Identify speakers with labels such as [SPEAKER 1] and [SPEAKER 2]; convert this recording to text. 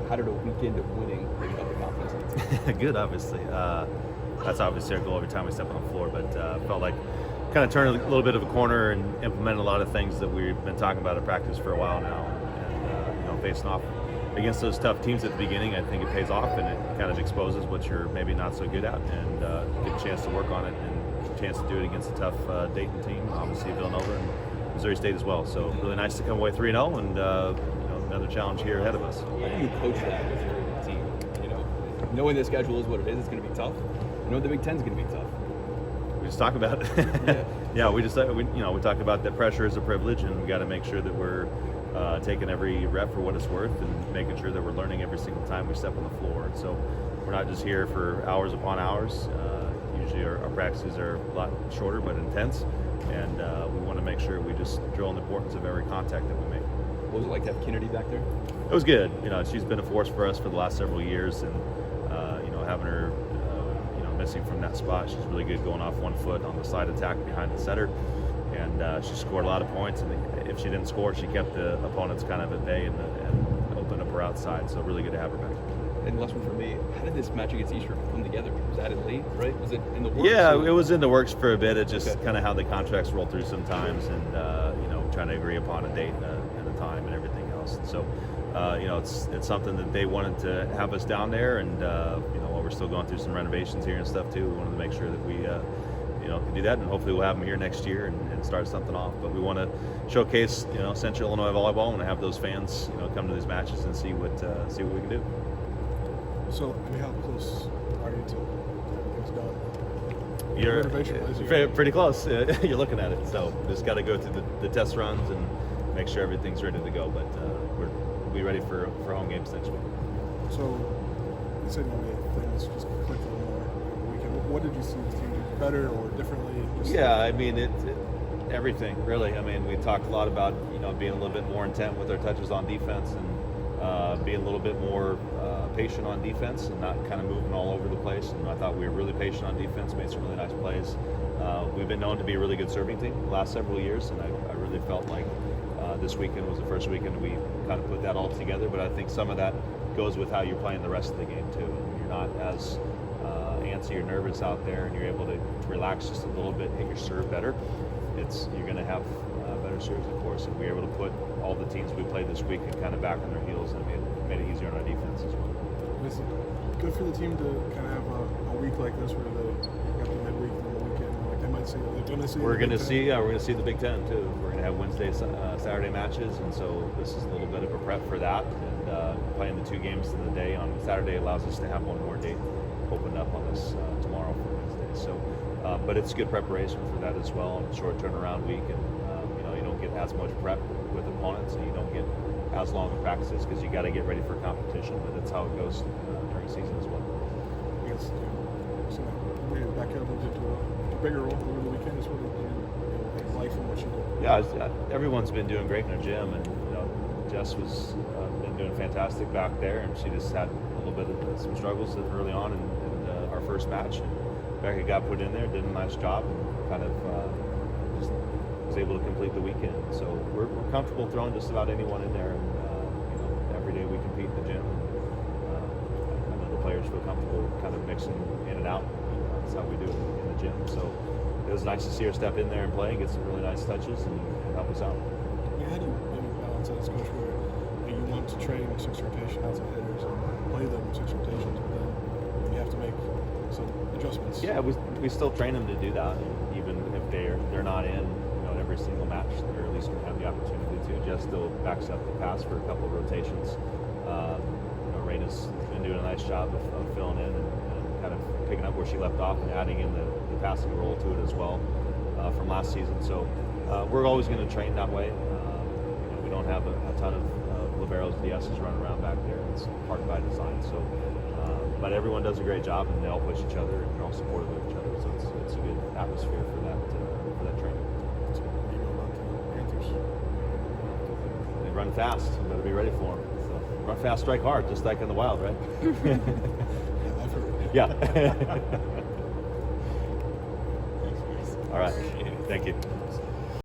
[SPEAKER 1] how did a weekend of winning bring up the confidence in the team?
[SPEAKER 2] Good, obviously. That's obviously our goal every time we step on the floor, but felt like kind of turned a little bit of a corner and implemented a lot of things that we've been talking about at practice for a while now. And facing off against those tough teams at the beginning, I think it pays off and it kind of exposes what you're maybe not so good at, and get a chance to work on it and a chance to do it against a tough Dayton team, obviously Villanova and Missouri State as well. So really nice to come away 3-0 and another challenge here ahead of us.
[SPEAKER 1] How do you coach that with your team? Knowing the schedule is what it is, it's going to be tough. Knowing the Big Ten is going to be tough.
[SPEAKER 2] We just talk about it. Yeah, we talk about that pressure is a privilege, and we got to make sure that we're taking every rep for what it's worth and making sure that we're learning every single time we step on the floor. So we're not just here for hours upon hours. Usually our practices are a lot shorter but intense, and we want to make sure we just drill in the importance of every contact that we make.
[SPEAKER 1] What was it like to have Kennedy back there?
[SPEAKER 2] It was good. She's been a force for us for the last several years, and having her missing from that spot, she's really good going off one foot on the side attack behind the setter, and she scored a lot of points, and if she didn't score, she kept the opponents kind of at bay and opened up her outside, so really good to have her back.
[SPEAKER 1] And last one for me, how did this match against Eastern come together? Was that late, right? Was it in the works?
[SPEAKER 2] Yeah, it was in the works for a bit. It's just kind of how the contracts roll through sometimes, and trying to agree upon a date and a time and everything else. And so it's something that they wanted to have us down there, and while we're still going through some renovations here and stuff too, we wanted to make sure that we can do that, and hopefully we'll have them here next year and start something off. But we want to showcase Central Illinois volleyball and have those fans come to these matches and see what we can do.
[SPEAKER 3] So, how close are you to everything's done?
[SPEAKER 2] You're pretty close. You're looking at it. So just got to go through the test runs and make sure everything's ready to go. But we'll be ready for home games next week.
[SPEAKER 3] So you said things just clicked a little more on the weekend. What did you see the team do better or differently?
[SPEAKER 2] Everything really. We talked a lot about being a little bit more intent with our touches on defense and being a little bit more patient on defense and not kind of moving all over the place. And I thought we were really patient on defense, made some really nice plays. We've been known to be a really good serving team the last several years, and I really felt like this weekend was the first weekend we kind of put that all together. But I think some of that goes with how you're playing the rest of the game too. You're not as antsy or nervous out there, and you're able to relax just a little bit, hit your serve better. You're going to have better serves, of course, and we were able to put all the teams we played this week and kind of back on their heels, and made it easier on our defense as well.
[SPEAKER 3] Is it good for the team to kind of have a week like this where they got the midweek and the weekend? Like they might see,
[SPEAKER 2] we're going to see the Big Ten too. We're going to have Wednesday, Saturday matches, and so this is a little bit of a prep for that. And playing the two games in the day on Saturday allows us to have one more date opened up on this tomorrow for Wednesday. So, but it's good preparation for that as well. And short turnaround week, and you don't get as much prep with opponents, and you don't get as long of practices because you got to get ready for competition. But that's how it goes during season as well.
[SPEAKER 3] I guess so. Maybe back out into a bigger role over the weekend is what life and what you do.
[SPEAKER 2] Yeah, everyone's been doing great in their gym, and Jess was been doing fantastic back there, and she just had a little bit of some struggles early on in our first match. And Becca got put in there, did a nice job, and kind of just was able to complete the weekend. So we're comfortable throwing just about anyone in there, and every day we compete in the gym. I know the players feel comfortable kind of mixing in and out. That's how we do it in the gym. So it was nice to see her step in there and play and get some really nice touches and help us out.
[SPEAKER 3] How do you balance that as coach where you want to train 6 rotation outside hitters and play them 6 rotations, but then you have to make some adjustments?
[SPEAKER 2] Yeah, we still train them to do that, and even if they're not in every single match, they're at least going to have the opportunity to. Jess still backs up the pass for a couple of rotations. Raina's been doing a nice job of filling in and kind of picking up where she left off and adding in the passing role to it as well from last season. So we're always going to train that way. We don't have a ton of liberos, DSs running around back there. It's part by design. So, but everyone does a great job, and they all push each other, and they're all supportive of each other. So it's a good atmosphere for that training.
[SPEAKER 3] So what do you know about the Panthers?
[SPEAKER 2] They run fast. You got to be ready for them. So run fast, strike hard, just like in the Wild, right?
[SPEAKER 3] Yeah, I've heard.
[SPEAKER 2] Yeah. All right. Thank you.